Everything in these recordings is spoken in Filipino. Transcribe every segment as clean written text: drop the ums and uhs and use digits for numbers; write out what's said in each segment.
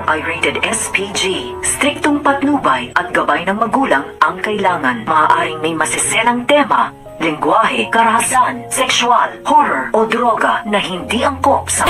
ay rated SPG. Striktong patnubay at gabay ng magulang ang kailangan. Maaaring may masiselang tema, lengguwahe, karahasan, sexual, horror o droga na hindi angkop sa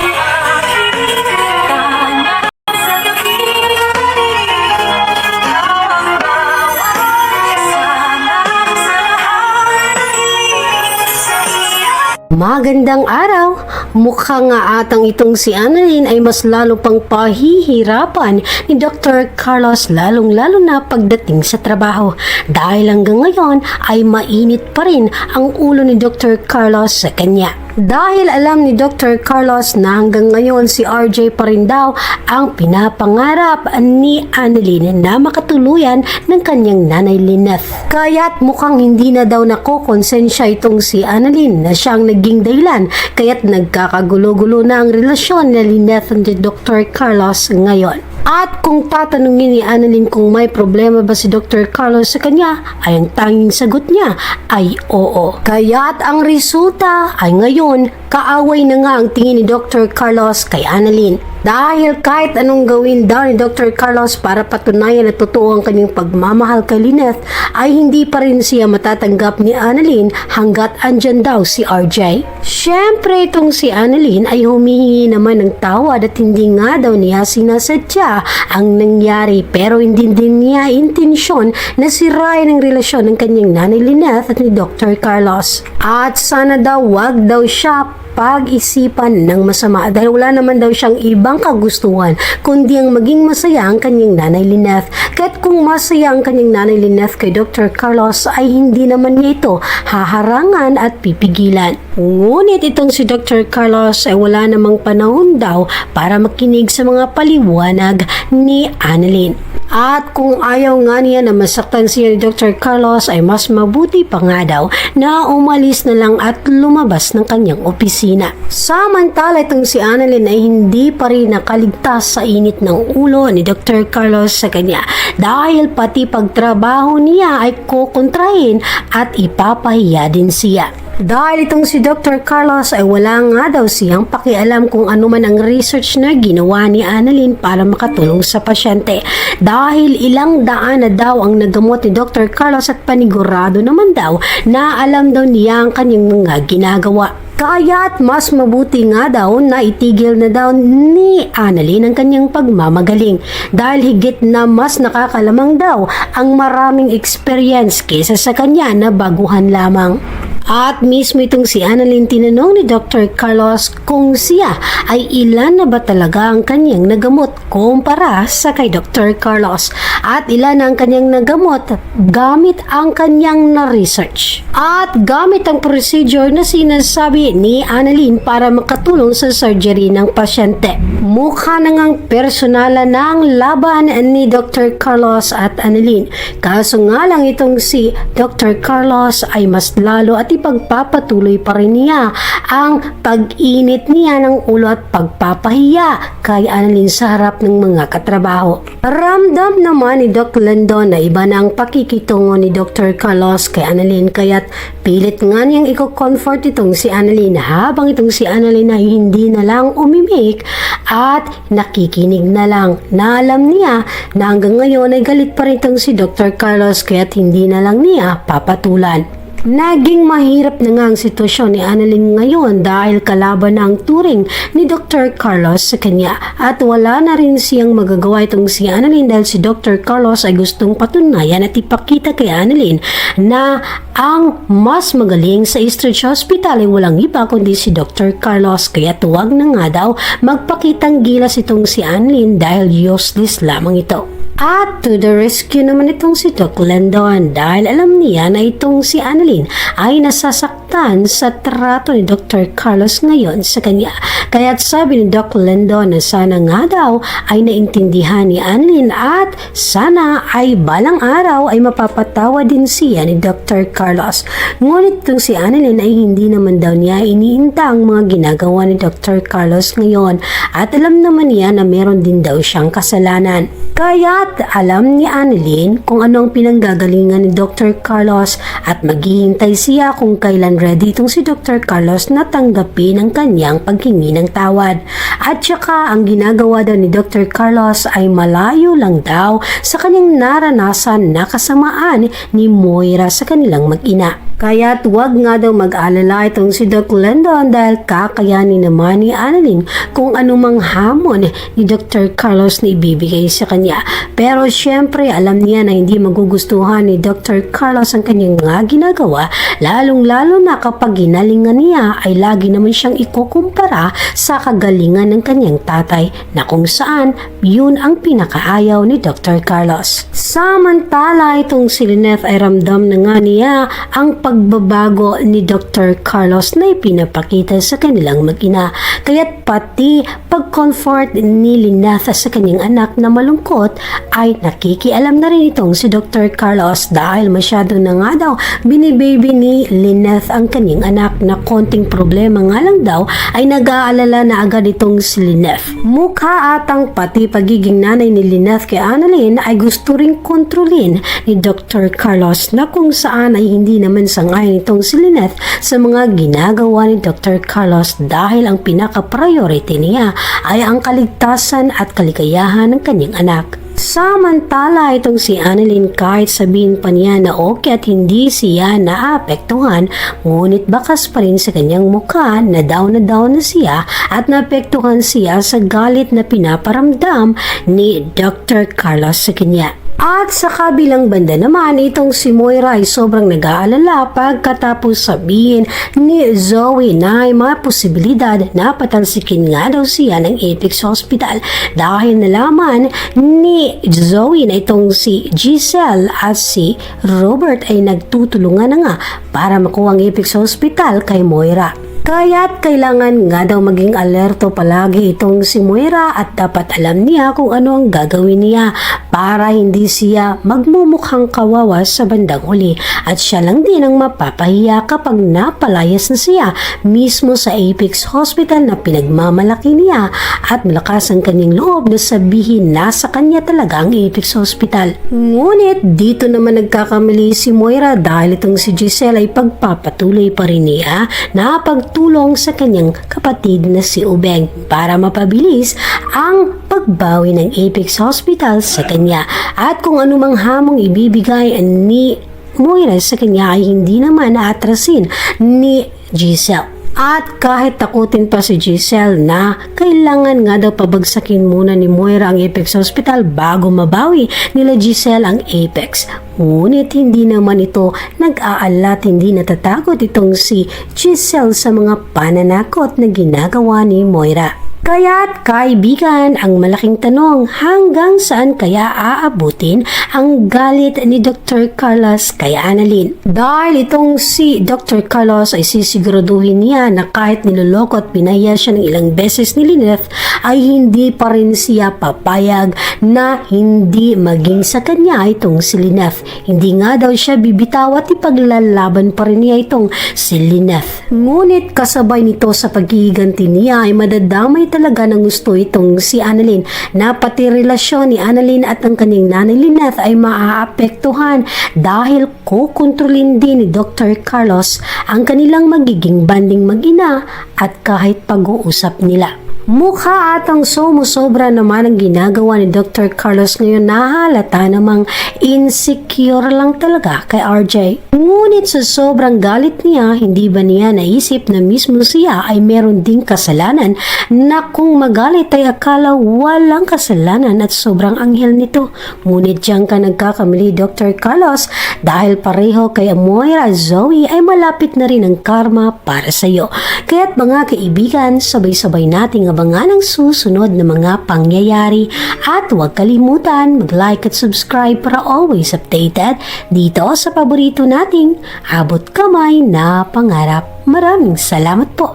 Magandang araw! Mukha nga atang itong si Annalyn ay mas lalo pang pahihirapan ni Dr. Carlos lalong-lalo na pagdating sa trabaho dahil hanggang ngayon ay mainit pa rin ang ulo ni Dr. Carlos sa kanya. Dahil alam ni Dr. Carlos na hanggang ngayon si RJ pa rin daw ang pinapangarap ni Annalyn na makatuluyan ng kanyang nanay Lyneth. Kaya't mukhang hindi na daw nakokonsensya itong si Annalyn na siyang naging dahilan kaya't nagkakagulo-gulo na ang relasyon ni Lyneth at Dr. Carlos ngayon. At kung tatanungin ni Annalyn kung may problema ba si Dr. Carlos sa kanya, ay ang tanging sagot niya ay oo. Kaya't ang resulta ay ngayon, kaaway na nga ang tingin ni Dr. Carlos kay Annalyn. Dahil kahit anong gawin daw ni Dr. Carlos para patunayan na totoo ang kanyang pagmamahal kay Lyneth, ay hindi pa rin siya matatanggap ni Annalyn hanggat andyan daw si RJ. Siyempre itong si Annalyn ay humihingi naman ng tawad at hindi nga daw niya sinasadya ang nangyari, pero hindi din niya intensyon na sirain ang relasyon ng kanyang nanay Lyneth at ni Dr. Carlos. At sana daw wag daw siya pag-isipan ng masama dahil wala naman daw siyang ibang kagustuhan kundi ang maging masaya ang kanyang nanay Lyneth. Kahit kung masaya ang kanyang nanay Lyneth kay Dr. Carlos ay hindi naman niya ito haharangan at pipigilan. Ngunit itong si Dr. Carlos ay wala namang panahon daw para makinig sa mga paliwanag ni Annalyn. At kung ayaw nga niya na masaktan siya ni Dr. Carlos ay mas mabuti pa nga daw na umalis na lang at lumabas ng kanyang opisina. Samantala itong si Annalyn ay hindi pa rin nakaligtas sa init ng ulo ni Dr. Carlos sa kanya dahil pati pagtrabaho niya ay kukontrahin at ipapahiya din siya. Dahil itong si Dr. Carlos ay wala nga daw siyang pakialam kung ano man ang research na ginawa ni Annalyn para makatulong sa pasyente. Dahil ilang daan na daw ang nagamot ni Dr. Carlos at panigurado naman daw na alam daw niya ang kanyang mga ginagawa. Kaya't mas mabuti nga daw na itigil na daw ni Annalyn ang kanyang pagmamagaling dahil higit na mas nakakalamang daw ang maraming experience kaysa sa kanya na baguhan lamang. At mismo itong si Annalyn tinanong ni Dr. Carlos kung siya ay ilan na ba talaga ang kanyang nagamot kumpara sa kay Dr. Carlos at ilan ang kanyang nagamot gamit ang kanyang na-research at gamit ang procedure na sinasabi ni Annalyn para makatulong sa surgery ng pasyente. Mukha na ngang personalan na ang laban ni Dr. Carlos at Annalyn. Kaso nga lang itong si Dr. Carlos ay mas lalo at ipagpapatuloy pa rin niya ang pag-init niya ng ulo at pagpapahiya kay Annalyn sa harap ng mga katrabaho. Ramdam naman ni Doc Landon na iba na ang pakikitungo ni Dr. Carlos kay Annalyn kaya't pilit nga niyang i-comfort itong si Annalyn habang itong si Annalyn ay hindi na lang umimik at nakikinig na lang na alam niya na hanggang ngayon ay galit pa rin itong si Dr. Carlos kaya't hindi na lang niya papatulan. Naging mahirap na nga ang sitwasyon ni Annalyn ngayon dahil kalaban na ang turing ni Dr. Carlos sa kanya at wala na rin siyang magagawa itong si Annalyn dahil si Dr. Carlos ay gustong patunayan at ipakita kay Annalyn na ang mas magaling sa Eastridge Hospital ay walang iba kundi si Dr. Carlos kaya tuwag na nga daw magpakitang gilas itong si Annalyn dahil useless lamang ito. At to the rescue naman itong si Doc Landon dahil alam niya na itong si Annalyn ay nasasaktan sa trato ni Dr. Carlos ngayon sa kanya. Kaya't sabi ni Doc Landon na sana nga daw ay naintindihan ni Annalyn at sana ay balang araw ay mapapatawa din siya ni Dr. Carlos. Ngunit itong si Annalyn ay hindi naman daw niya iniinta ang mga ginagawa ni Dr. Carlos ngayon at alam naman niya na meron din daw siyang kasalanan. Kaya't alam ni Annalyn kung ano ang pinanggagalingan ni Dr. Carlos at maghihintay siya kung kailan ready itong si Dr. Carlos na tanggapin ang kanyang paghingi ng tawad. At saka ang ginagawa daw ni Dr. Carlos ay malayo lang daw sa kanyang naranasan na kasamaan ni Moira sa kanilang mag-ina. Kaya't wag nga daw mag-alala itong si Doc Lendon dahil kakayanin naman ni Annalyn kung anumang hamon ni Dr. Carlos na ibibigay sa kanya. Pero syempre alam niya na hindi magugustuhan ni Dr. Carlos ang kanyang mga ginagawa, lalong-lalo na kapag ginalingan niya ay lagi naman siyang ikukumpara sa kagalingan ng kanyang tatay na kung saan yun ang pinakaayaw ni Dr. Carlos. Samantala itong si Lynette ay ramdam na nga niya ang pagbabago ni Dr. Carlos na ipinapakita sa kanilang mag-ina. Kaya't pati pag-comfort ni Lynette sa kanyang anak na malungkot ay nakikialam na rin itong si Dr. Carlos dahil masyado na nga daw binibaby ni Lynette ang kanyang anak na konting problema nga lang daw ay nag-aalala na agad itong si Lynette. Mukha atang pati pagiging nanay ni Lynette kay Annalyn ay gusto ring kontrolin ni Dr. Carlos na kung saan ay hindi naman sangayon itong si Lynette sa mga ginagawa ni Dr. Carlos dahil ang pinaka-priority niya ay ang kaligtasan at kaligayahan ng kanyang anak. Samantala itong si Annalyn kahit sabihin pa niya na okay at hindi siya naapektuhan, ngunit bakas pa rin sa kanyang mukha na down na siya at naapektuhan siya sa galit na pinaparamdam ni Dr. Carlos sa kanya. At sa kabilang banda naman, itong si Moira ay sobrang nag-aalala pagkatapos sabihin ni Zoe na ay mga posibilidad na patalsikin nga daw siya ng Apex Hospital dahil nalaman ni Zoe na itong si Giselle at si Robert ay nagtutulungan na nga para makuha ang Apex Hospital kay Moira. Kaya't kailangan nga daw maging alerto palagi itong si Moira at dapat alam niya kung ano ang gagawin niya para hindi siya magmumukhang kawawa sa bandang huli at siya lang din ang mapapahiya kapag napalayas na siya mismo sa Apex Hospital na pinagmamalaki niya at malakas ang kanyang loob na sabihin na sa kanya talaga ang Apex Hospital. Ngunit dito naman nagkakamali si Moira dahil itong si Giselle ay pagpapatuloy pa rin niya na pagtulong sa kanyang kapatid na si Ubeng para mapabilis ang pagbawi ng Apex Hospital sa kanya at kung anumang hamong ibibigay ni Moira sa kanya ay hindi naman naatrasin ni Giselle. At kahit takutin pa si Giselle na kailangan nga daw pabagsakin muna ni Moira ang Apex Hospital bago mabawi nila Giselle ang Apex. Ngunit hindi naman ito nag-aalala at hindi natatakot itong si Giselle sa mga pananakot na ginagawa ni Moira. Kaya't kaibigan, ang malaking tanong, hanggang saan kaya aabutin ang galit ni Dr. Carlos kay Annalyn? Dahil itong si Dr. Carlos ay sisiguraduhin niya na kahit niloloko at pinaya siya ng ilang beses ni Lynette ay hindi pa rin siya papayag na hindi maging sa kanya itong si Lynette. Hindi nga daw siya bibitaw at ipaglalaban pa rin niya itong si Lynette. Ngunit kasabay nito sa paghihiganti niya ay madadamay talaga ng gusto itong si Annalyn na pati relasyon ni Annalyn at ang kanyang nanay Lynette ay maaapektuhan dahil kukontrolin din ni Dr. Carlos ang kanilang magiging banding mag-ina at kahit pag-uusap nila. Mukha atang sumusobra naman ang ginagawa ni Dr. Carlos ngayon, nahalata namang insecure lang talaga kay RJ. Ngunit sa sobrang galit niya, hindi ba niya naisip na mismo siya ay meron ding kasalanan na kung magalit ay akala walang kasalanan at sobrang anghel nito. Ngunit diyan ka nagkakamali Dr. Carlos dahil pareho kay Moira at Zoe ay malapit na rin ang karma para sa iyo. Kaya't mga kaibigan, sabay-sabay nating abangan ang susunod na mga pangyayari at huwag kalimutan mag-like at subscribe para always updated dito sa paborito nating abot kamay na pangarap. Maraming salamat po.